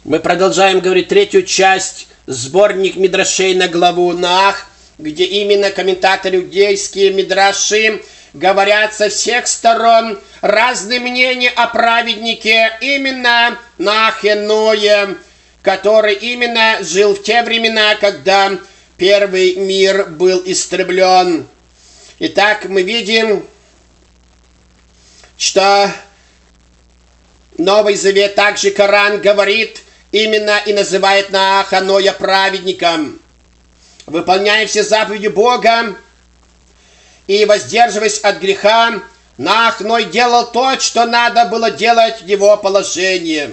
Мы продолжаем говорить третью часть, сборник мидрашей на главу Ноах, где именно комментаторы иудейские мидраши говорят со всех сторон разные мнения о праведнике, именно Ноахе Ное, который именно жил в те времена, когда первый мир был истреблен. Итак, мы видим, что Новый Завет, также Коран, говорит именно и называет Ноаха Ноя праведником. Выполняя все заповеди Бога и воздерживаясь от греха, Ноах Ной делал то, что надо было делать в его положении.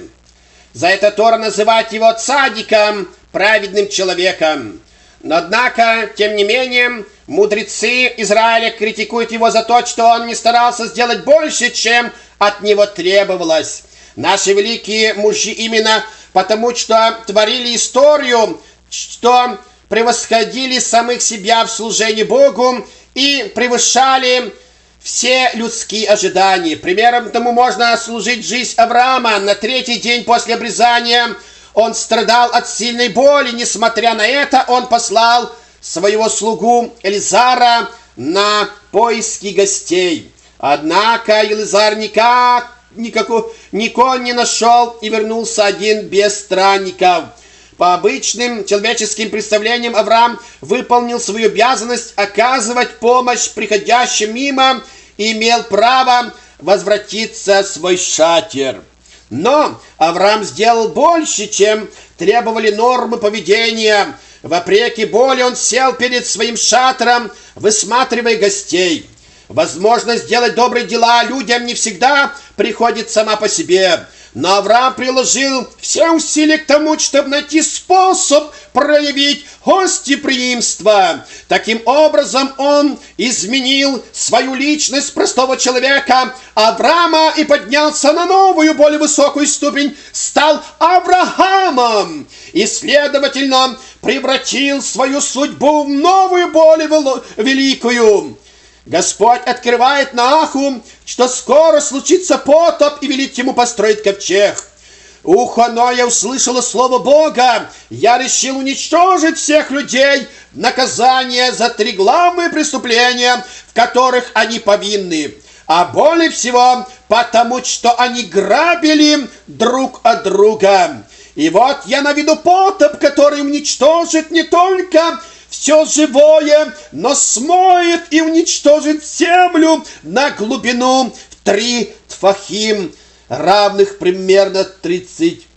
За это Тора называет его цадиком, праведным человеком. Но однако, тем не менее, мудрецы Израиля критикуют его за то, что он не старался сделать больше, чем от него требовалось. Наши великие мужи именно потому, что творили историю, что превосходили самих себя в служении Богу и превышали все людские ожидания. Примером тому можно служить жизнь Авраама. На третий день после обрезания он страдал от сильной боли. Несмотря на это, он послал своего слугу Элизара на поиски гостей. Однако Элизар никого не нашел и вернулся один без странников. По обычным человеческим представлениям Авраам выполнил свою обязанность оказывать помощь приходящим мимо и имел право возвратиться в свой шатер. Но Авраам сделал больше, чем требовали нормы поведения. Вопреки боли он сел перед своим шатром, высматривая гостей. Возможность сделать добрые дела людям не всегда приходит сама по себе. Но Авраам приложил все усилия к тому, чтобы найти способ проявить гостеприимство. Таким образом, он изменил свою личность простого человека Авраама и поднялся на новую, более высокую ступень, стал Авраамом и, следовательно, превратил свою судьбу в новую, более великую. Господь открывает Ноаху, что скоро случится потоп, и велит ему построить ковчег. Ухо Ноя услышало слово Бога. Я решил уничтожить всех людей в наказание за 3 главные преступления, в которых они повинны. А более всего, потому что они грабили друг от друга. И вот я наведу потоп, который уничтожит не только все живое, но смоет и уничтожит землю на глубину в 3 тфахим, равных примерно 30.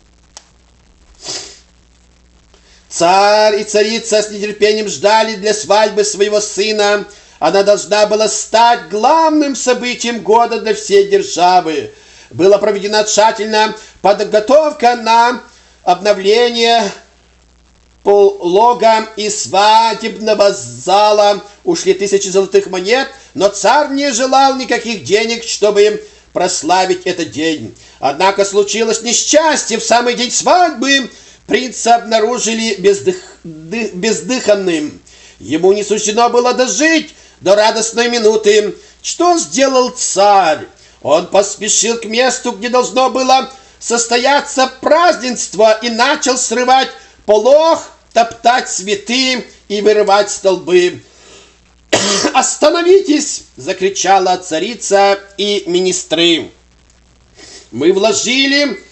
Царь и царица с нетерпением ждали для свадьбы своего сына. Она должна была стать главным событием года для всей державы. Была проведена тщательная подготовка на обновление лога и свадебного зала. Ушли 1000 золотых монет, но царь не желал никаких денег, чтобы прославить этот день. Однако случилось несчастье. В самый день свадьбы принца обнаружили бездыханным. Ему не суждено было дожить до радостной минуты. Что сделал царь? Он поспешил к месту, где должно было состояться празднество, и начал срывать полог, топтать цветы и вырывать столбы. «Остановитесь!» — закричала царица и министры. «Мы вложили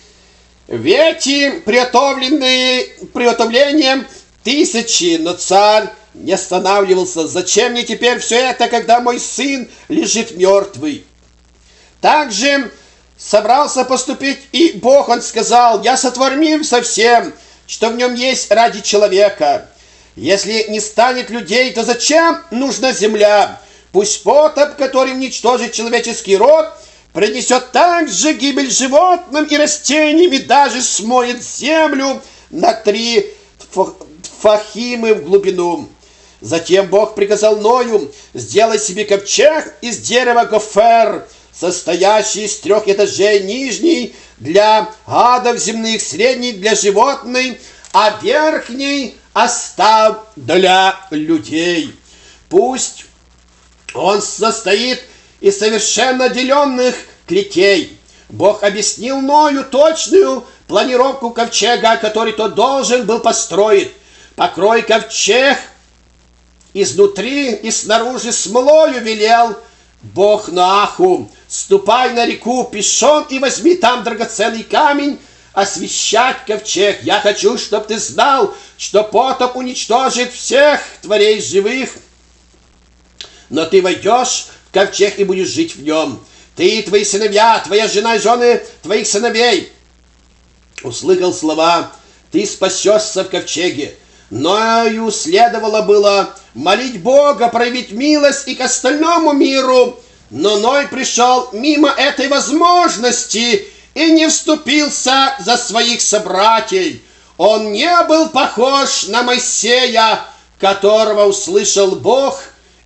в эти приготовления 1000, но царь не останавливался. Зачем мне теперь все это, когда мой сын лежит мертвый?» Также собрался поступить и Бог. Он сказал: «Я сотворил совсем, что в нем есть ради человека. Если не станет людей, то зачем нужна земля? Пусть потоп, который уничтожит человеческий род, принесет также гибель животным и растениям, и даже смоет землю на 3 тфахимы в глубину». Затем Бог приказал Ною: «Сделай себе ковчег из дерева гофер, состоящий из 3 этажей, нижний для гадов земных, средний для животных, а верхний оставь для людей. Пусть он состоит из совершенно отделенных клетей. Бог объяснил Ною точную планировку ковчега, который тот должен был построить. Покрой ковчег изнутри и снаружи смолою, велел Бог Ноаху. Ступай на реку Пишон и возьми там драгоценный камень, освящать ковчег. Я хочу, чтобы ты знал, что потоп уничтожит всех тварей живых, но ты войдешь в ковчег и будешь жить в нем. Ты и твои сыновья, твоя жена и жены твоих сыновей. Услышал слова: ты спасешься в ковчеге. Ною следовало было молить Бога проявить милость и к остальному миру, но Ной пришел мимо этой возможности и не вступился за своих собратьев. Он не был похож на Моисея, которого услышал Бог,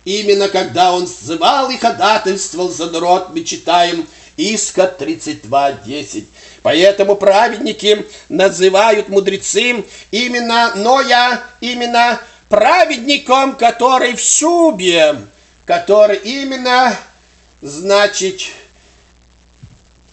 именно когда он взывал и ходатайствовал за народ. Мы читаем Исход 32:10. Поэтому праведники называют мудрецы именно Ноя, именно праведником, который в шубе, который именно, значит,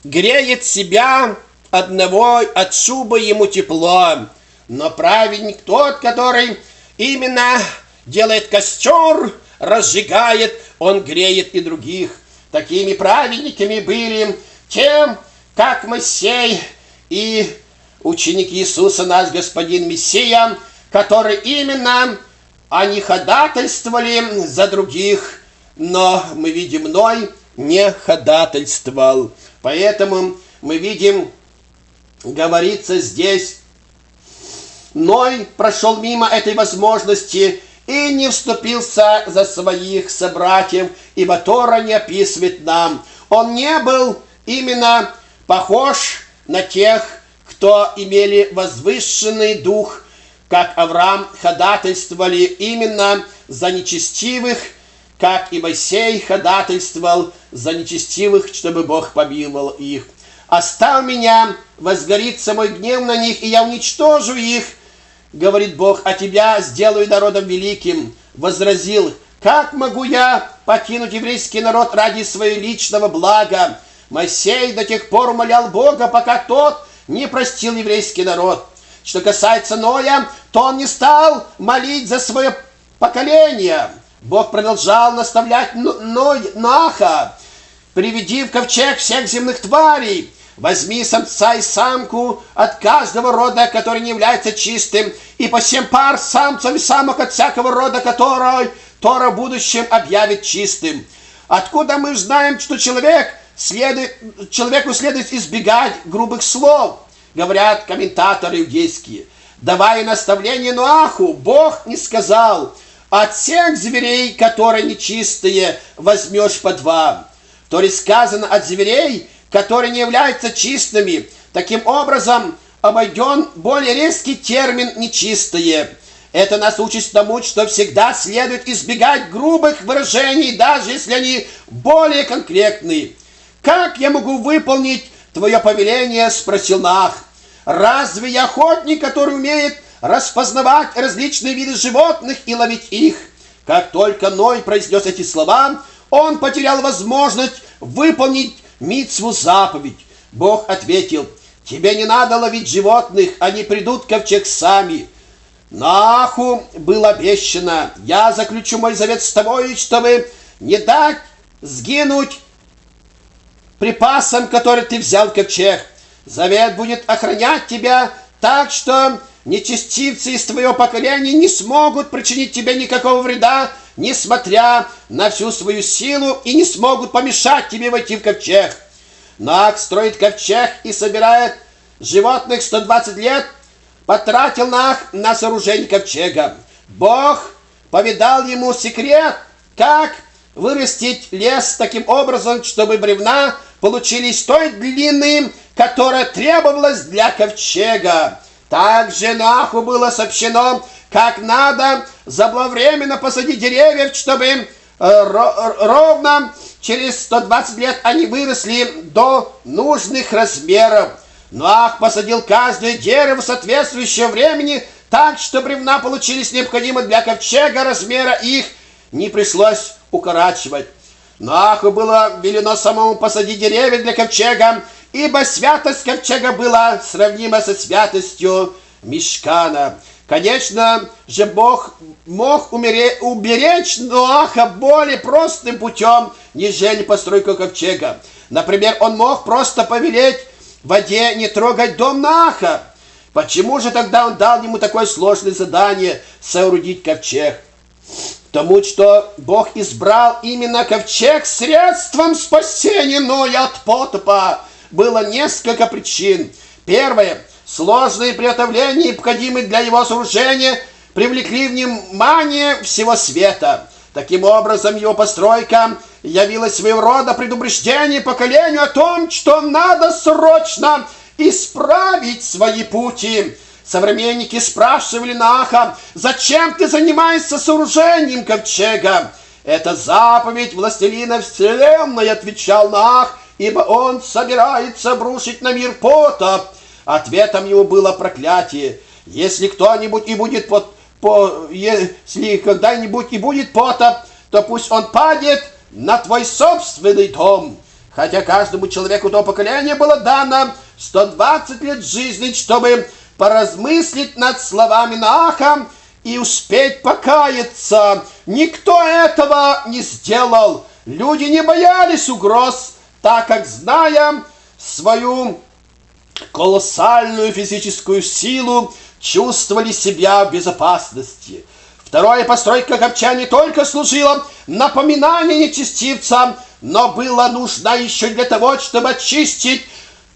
греет себя одного, от шубы ему тепло. Но праведник тот, который именно делает костер, разжигает, он греет и других. Такими праведниками были тем, как Моисей и ученик Иисуса, наш Господин Мессия, которые именно они ходатайствовали за других, но мы видим, Ной не ходатайствовал. Поэтому мы видим, говорится здесь, Ной прошел мимо этой возможности и не вступился за своих собратьев, ибо Тора не описывает нам. Он не был именно похож на тех, кто имели возвышенный дух, как Авраам, ходатайствовали именно за нечестивых, как и Моисей ходатайствовал за нечестивых, чтобы Бог помиловал их. «Оставь меня, возгорится мой гнев на них, и я уничтожу их, говорит Бог, а тебя сделаю народом великим». Возразил: как могу я покинуть еврейский народ ради своего личного блага? Моисей до тех пор умолял Бога, пока тот не простил еврейский народ. Что касается Ноя, то он не стал молить за свое поколение. Бог продолжал наставлять Ноаха: приведи в ковчег всех земных тварей, возьми самца и самку от каждого рода, который не является чистым, и по 7 пар самцев и самок от всякого рода, который Тора в будущем объявит чистым. Откуда мы знаем, что человеку следует избегать грубых слов? Говорят комментаторы иудейские. Давая наставление Ноаху, Бог не сказал: от всех зверей, которые нечистые, возьмешь по 2. То есть сказано от зверей, которые не являются чистыми. Таким образом, обойден более резкий термин «нечистые». Это нас учит тому, что всегда следует избегать грубых выражений, даже если они более конкретные. «Как я могу выполнить твое повеление?» – спросил Ноах. «Разве я охотник, который умеет распознавать различные виды животных и ловить их?» Как только Ной произнес эти слова, он потерял возможность выполнить мицву заповедь. Бог ответил: тебе не надо ловить животных, они придут в ковчег сами. Ноаху было обещано: я заключу мой завет с тобой, чтобы не дать сгинуть припасам, которые ты взял в ковчег. Завет будет охранять тебя так, что нечестивцы из твоего поколения не смогут причинить тебе никакого вреда, несмотря на всю свою силу, и не смогут помешать тебе войти в ковчег. Ноах строит ковчег и собирает животных 120 лет. Потратил Ноах на сооружение ковчега. Бог поведал ему секрет, как вырастить лес таким образом, чтобы бревна получились той длины, которая требовалась для ковчега. Также Ноаху было сообщено, как надо заблаговременно посадить деревья, чтобы ровно через 120 лет они выросли до нужных размеров. Ноах посадил каждое дерево соответствующего времени так, что бревна получились необходимы для ковчега, размера их не пришлось укорачивать. Ноаху было велено самому посадить деревья для ковчега ибо святость ковчега была сравнима со святостью мишкана. Конечно же, Бог мог уберечь Ноаха более простым путем, нежели постройку ковчега. Например, он мог просто повелеть воде не трогать дом Ноаха. Почему же тогда он дал ему такое сложное задание соорудить ковчег? Потому что Бог избрал именно ковчег средством спасения Ноя от потопа. Было несколько причин. Первое. Сложные приготовления, необходимые для его сооружения, привлекли внимание всего света. Таким образом, его постройка явилась своего рода предупреждение поколению о том, что надо срочно исправить свои пути. Современники спрашивали Ноаха: «Зачем ты занимаешься сооружением ковчега?» «Это заповедь властелина вселенной», — отвечал Ноах, «ибо он собирается обрушить на мир потоп». Ответом ему было проклятие. Если кто-нибудь и будет если когда-нибудь и будет потоп, то пусть он падет на твой собственный дом. Хотя каждому человеку того поколения было дано 120 лет жизни, чтобы поразмыслить над словами Ноаха и успеть покаяться. Никто этого не сделал. Люди не боялись угроз, так как, зная свою колоссальную физическую силу, чувствовали себя в безопасности. Второе, постройка ковчега не только служила напоминанием нечестивцам, но была нужна еще для того, чтобы очистить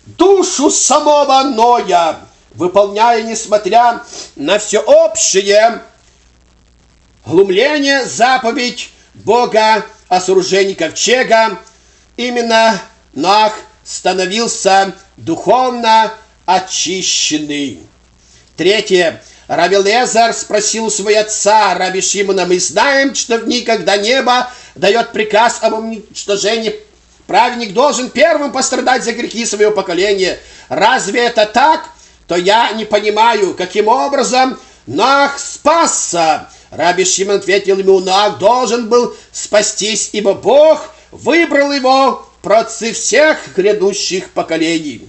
душу самого Ноя, выполняя, несмотря на всеобщее глумление, заповедь Бога о сооружении ковчега. Именно Ноах становился духовно очищенный. Третье. Раби Элиэзер спросил у своего отца, раби Шимона: «Мы знаем, что в дни, когда небо дает приказ об уничтожении, праведник должен первым пострадать за грехи своего поколения. Разве это так? То я не понимаю, каким образом Ноах спасся». Раби Шимон ответил ему: «Ноах должен был спастись, ибо Бог выбрал его против всех грядущих поколений».